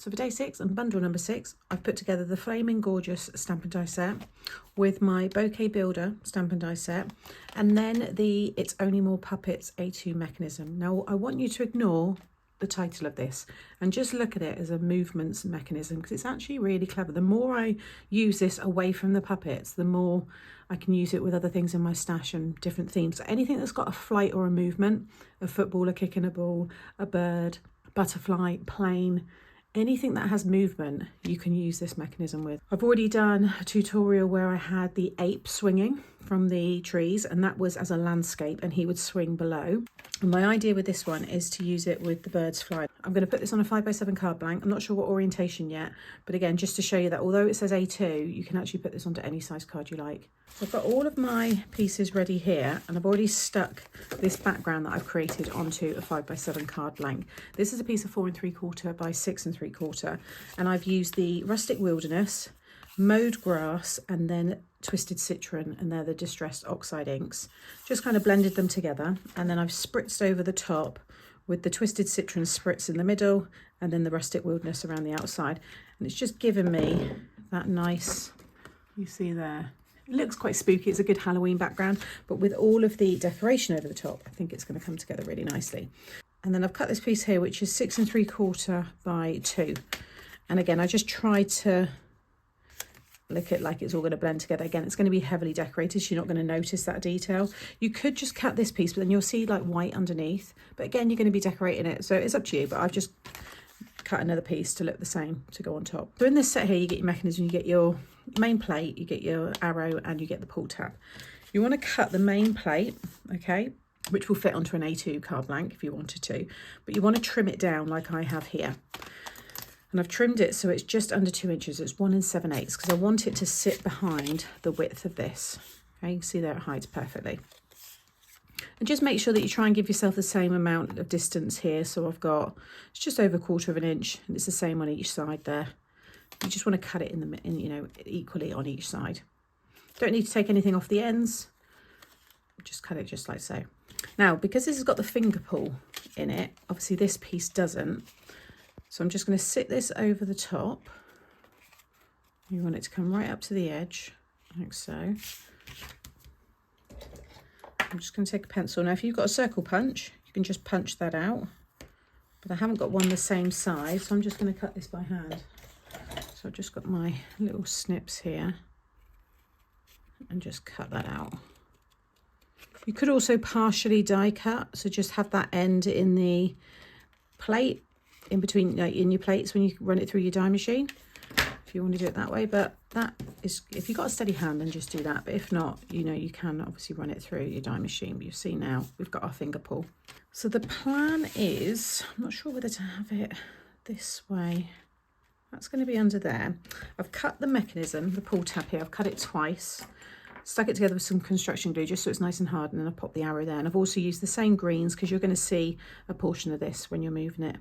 So for day 6 and bundle number 6, I've put together the Flaming Gorgeous stamp and die set with my Bouquet Builder stamp and die set, and then the It's Only More Puppets A2 mechanism. Now I want you to ignore the title of this and just look at it as a movements mechanism, because it's actually really clever. The more I use this away from the puppets, the more I can use it with other things in my stash and different themes. So anything that's got a flight or a movement, a footballer kicking a ball, a bird, a butterfly, plane, anything that has movement, you can use this mechanism with. I've already done a tutorial where I had the ape swinging from the trees, and that was as a landscape, and he would swing below. And my idea with this one is to use it with the birds flying. I'm going to put this on a 5x7 card blank. I'm not sure what orientation yet, but again, just to show you that although it says A2, you can actually put this onto any size card you like. So I've got all of my pieces ready here, and I've already stuck this background that I've created onto a 5x7 card blank. This is a piece of 4 3/4 by 6 3/4, and I've used the Rustic Wilderness, Mowed Grass, and then Twisted Citron, and they're the Distressed Oxide inks. Just kind of blended them together, and then I've spritzed over the top with the Twisted Citron spritz in the middle, and then the Rustic Wilderness around the outside. And it's just given me that nice, you see there, it looks quite spooky. It's a good Halloween background, but with all of the decoration over the top, I think it's going to come together really nicely. And then I've cut this piece here, which is 6 3/4 by 2. And again, I just tried to look at like it's all going to blend together. Again, it's going to be heavily decorated, so you're not going to notice that detail. You could just cut this piece, but then you'll see like white underneath. But again, you're going to be decorating it, so it's up to you. But I've just cut another piece to look the same to go on top. So in this set here, you get your mechanism, you get your main plate, you get your arrow, and you get the pull tab. You want to cut the main plate, okay, which will fit onto an A2 card blank if you wanted to, but you want to trim it down like I have here. And I've trimmed it so it's just under 2 inches. It's 1 7/8 because I want it to sit behind the width of this. Okay, you can see there it hides perfectly. And just make sure that you try and give yourself the same amount of distance here. So I've got, it's just over 1/4 inch, and it's the same on each side there. You just want to cut it you know, equally on each side. Don't need to take anything off the ends. Just cut it just like so. Now, because this has got the finger pull in it, obviously this piece doesn't. So I'm just going to sit this over the top. You want it to come right up to the edge, like so. I'm just going to take a pencil. Now, if you've got a circle punch, you can just punch that out. But I haven't got one the same size, so I'm just going to cut this by hand. So I've just got my little snips here and just cut that out. You could also partially die cut, so just have that end in the plate, in between, like in your plates when you run it through your die machine, if you want to do it that way. But that is, if you've got a steady hand, then just do that. But if not, you know, you can obviously run it through your die machine. But you see now we've got our finger pull. So the plan is, I'm not sure whether to have it this way. That's going to be under there. I've cut the mechanism, the pull tab here, I've cut it twice. Stuck it together with some construction glue just so it's nice and hard, and then I pop the arrow there. And I've also used the same greens because you're going to see a portion of this when you're moving it.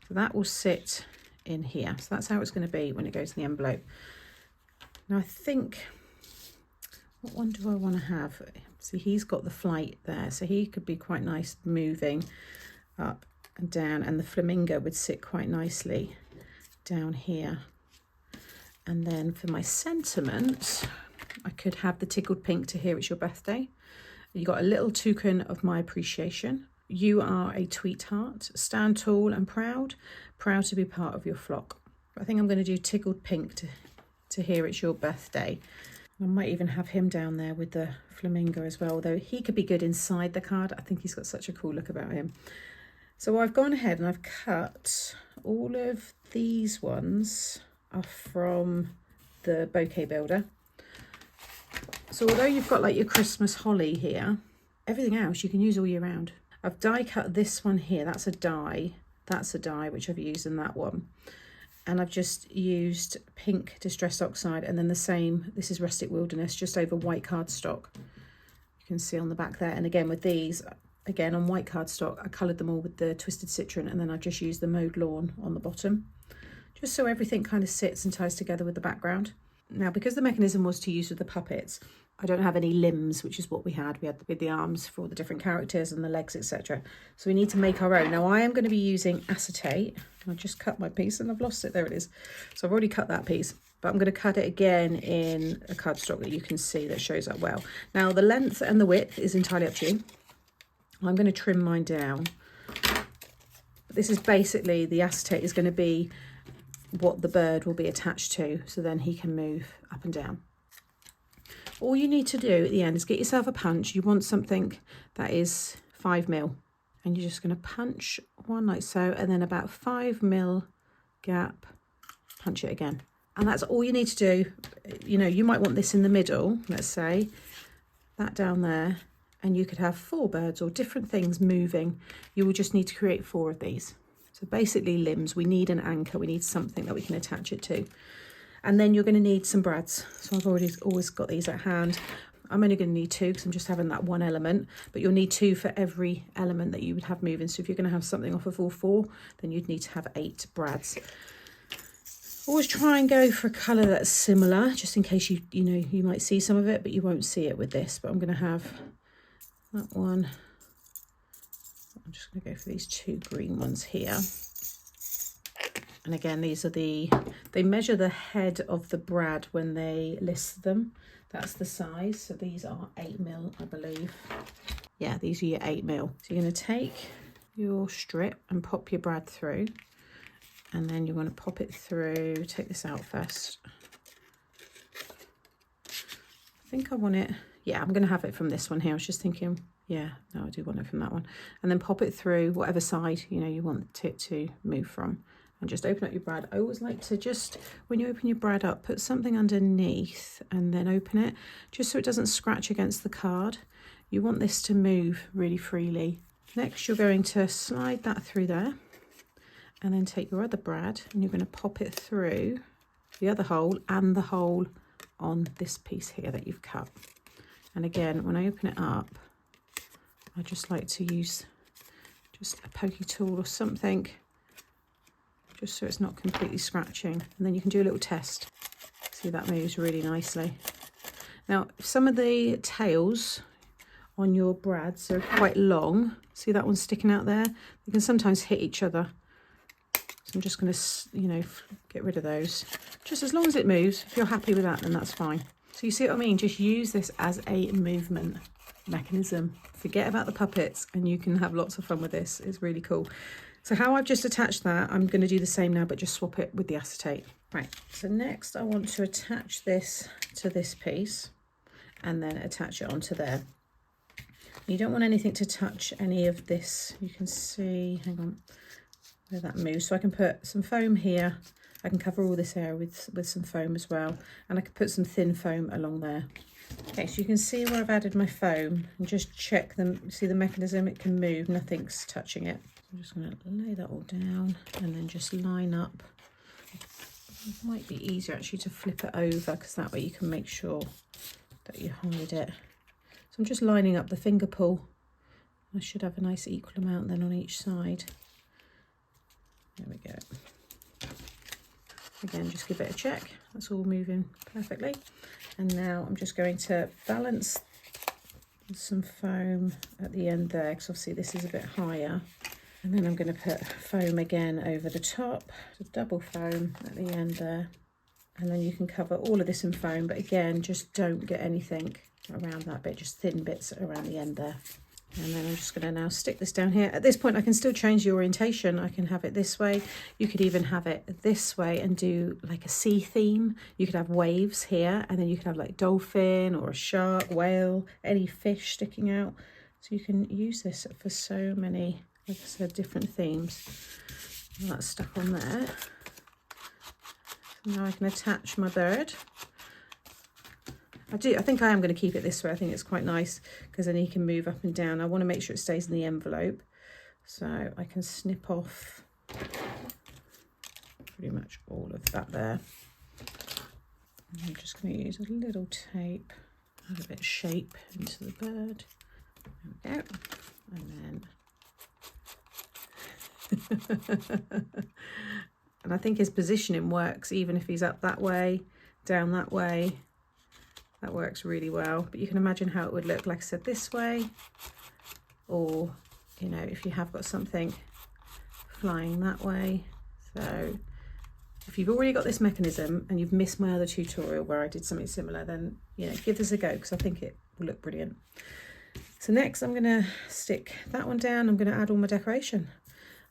So that will sit in here. So that's how it's going to be when it goes in the envelope. Now I think, what one do I want to have? See, he's got the flight there, so he could be quite nice moving up and down, and the flamingo would sit quite nicely down here. And then for my sentiment, I could have the tickled pink to Here It's Your Birthday. You got a little token of my appreciation. You are a tweetheart. Stand tall and proud. Proud to be part of your flock. I think I'm going to do tickled pink to Here It's Your Birthday. I might even have him down there with the flamingo as well, although he could be good inside the card. I think he's got such a cool look about him. So I've gone ahead and I've cut all of these ones are from the Bouquet Builder. So although you've got like your Christmas holly here, everything else you can use all year round. I've die cut this one here. That's a die. That's a die which I've used in that one. And I've just used pink Distressed Oxide, and then the same, this is Rustic Wilderness, just over white cardstock. You can see on the back there. And again with these, again on white cardstock, I coloured them all with the Twisted Citron, and then I've just used the Mowed Lawn on the bottom, just so everything kind of sits and ties together with the background. Now, because the mechanism was to use with the puppets, I don't have any limbs, which is what we had. We had the arms for all the different characters and the legs, etc. So we need to make our own. Now, I am going to be using acetate. I just cut my piece and I've lost it. There it is. So I've already cut that piece, but I'm going to cut it again in a cardstock that you can see that shows up well. Now, the length and the width is entirely up to you. I'm going to trim mine down. This is basically, the acetate is going to be what the bird will be attached to, so then he can move up and down. All you need to do at the end is get yourself a punch. You want something that is 5mm, and you're just going to punch one like so, and then about 5mm gap, punch it again. And that's all you need to do. You know, you might want this in the middle, let's say, that down there, and you could have 4 birds or different things moving. You will just need to create 4 of these. So basically limbs, we need an anchor, we need something that we can attach it to. And then you're going to need some brads. So I've always got these at hand. I'm only going to need 2 because I'm just having that one element, but you'll need 2 for every element that you would have moving. So if you're going to have something off of all 4, then you'd need to have 8 brads. Always try and go for a colour that's similar, just in case you might see some of it, but you won't see it with this. But I'm going to have that one. I'm just going to go for these 2 green ones here. And again, these are they measure the head of the brad when they list them. That's the size. So these are 8mm, I believe. Yeah, these are your 8mm. So you're going to take your strip and pop your brad through. And then you're going to pop it through. Take this out first. I think I want it. Yeah, I'm going to have it from this one here. I was just thinking, yeah, no, I do want it from that one. And then pop it through whatever side, you want it to move from. And just open up your brad. I always like to just, when you open your brad up, put something underneath and then open it, just so it doesn't scratch against the card. You want this to move really freely. Next, you're going to slide that through there, and then take your other brad and you're going to pop it through the other hole and the hole on this piece here that you've cut. And again, when I open it up, I just like to use just a pokey tool or something, just so it's not completely scratching. And then you can do a little test. See, that moves really nicely. Now, some of the tails on your brads are quite long. See that one sticking out there? They can sometimes hit each other. So I'm just going to, get rid of those. Just as long as it moves. If you're happy with that, then that's fine. So you see what I mean? Just use this as a movement mechanism. Forget about the puppets and you can have lots of fun with this. It's really cool. So how I've just attached that, I'm going to do the same now, but just swap it with the acetate. Right, so next I want to attach this to this piece and then attach it onto there. You don't want anything to touch any of this. You can see, hang on, where that moves. So I can put some foam here. I can cover all this area with some foam as well. And I can put some thin foam along there. Okay, so you can see where I've added my foam and just check them. See the mechanism, it can move, nothing's touching it. I'm just going to lay that all down and then just line up. It might be easier actually to flip it over because that way you can make sure that you hide it. So I'm just lining up the finger pull. I should have a nice equal amount then on each side. There we go. Again, just give it a check. That's all moving perfectly. And now I'm just going to balance some foam at the end there because obviously this is a bit higher. And then I'm going to put foam again over the top, so double foam at the end there. And then you can cover all of this in foam, but again, just don't get anything around that bit, just thin bits around the end there. And then I'm just going to now stick this down here. At this point, I can still change the orientation. I can have it this way. You could even have it this way and do like a sea theme. You could have waves here, and then you could have like dolphin or a shark, whale, any fish sticking out. So you can use this for so many, like I said, different themes. And that's stuck on there. So now I can attach my bird. I think I am going to keep it this way. I think it's quite nice because then he can move up and down. I want to make sure it stays in the envelope. So I can snip off pretty much all of that there. And I'm just going to use a little tape, add a bit of shape into the bird. There we go. And then... and I think his positioning works even if he's up that way. down that way. That works really well, but you can imagine how it would look, like I said, this way, or, you know, if you have got something flying that way. So if you've already got this mechanism and you've missed my other tutorial where I did something similar, then, you know, give this a go, because I think it will look brilliant. So next I'm going to stick that one down. I'm going to add all my decoration.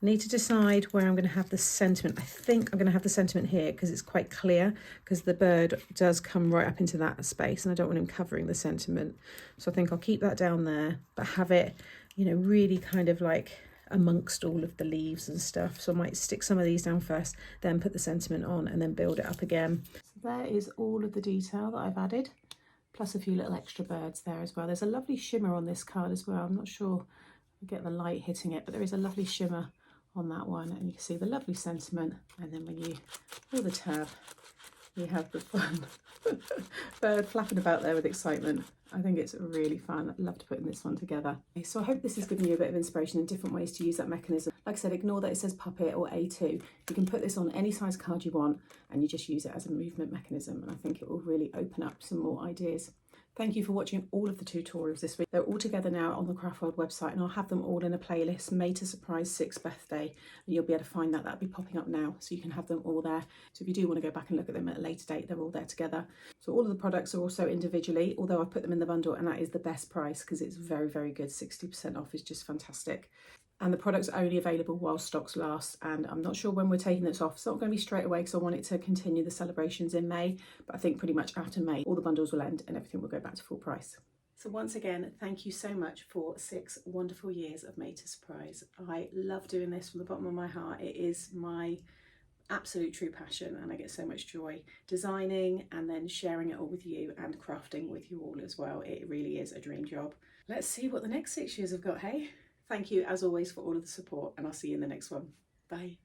I need to decide where I'm going to have the sentiment. I think I'm going to have the sentiment here because it's quite clear, because the bird does come right up into that space and I don't want him covering the sentiment. So I think I'll keep that down there, but have it, you know, really kind of like amongst all of the leaves and stuff. So I might stick some of these down first, then put the sentiment on and then build it up again. So there is all of the detail that I've added, plus a few little extra birds there as well. There's a lovely shimmer on this card as well. I'm not sure I get the light hitting it, but there is a lovely shimmer on that one, and you can see the lovely sentiment, and then when you pull the tab you have the fun bird flapping about there with excitement. I think it's really fun. I'd love to put this one together. So I hope this has given you a bit of inspiration and different ways to use that mechanism. Like I said, ignore that it says puppet or A2. You can put this on any size card you want and you just use it as a movement mechanism, and I think it will really open up some more ideas. Thank you for watching all of the tutorials this week. They're all together now on the Craft World website, and I'll have them all in a playlist made to surprise 6th birthday, and you'll be able to find that. That'll be popping up now, so you can have them all there. So if you do want to go back and look at them at a later date, they're all there together. So all of the products are also individually, although I put them in the bundle, and that is the best price because it's very, very good. 60% off is just fantastic. And the products are only available while stocks last, and I'm not sure when we're taking this off. It's not going to be straight away because I want it to continue the celebrations in May, but I think pretty much after May all the bundles will end and everything will go back to full price. So once again, thank you so much for 6 wonderful years of Made to Surprise. I love doing this from the bottom of my heart. It is my absolute true passion, and I get so much joy designing and then sharing it all with you and crafting with you all as well. It really is a dream job. Let's see what the next 6 years have got, hey? Thank you as always for all of the support, and I'll see you in the next one. Bye.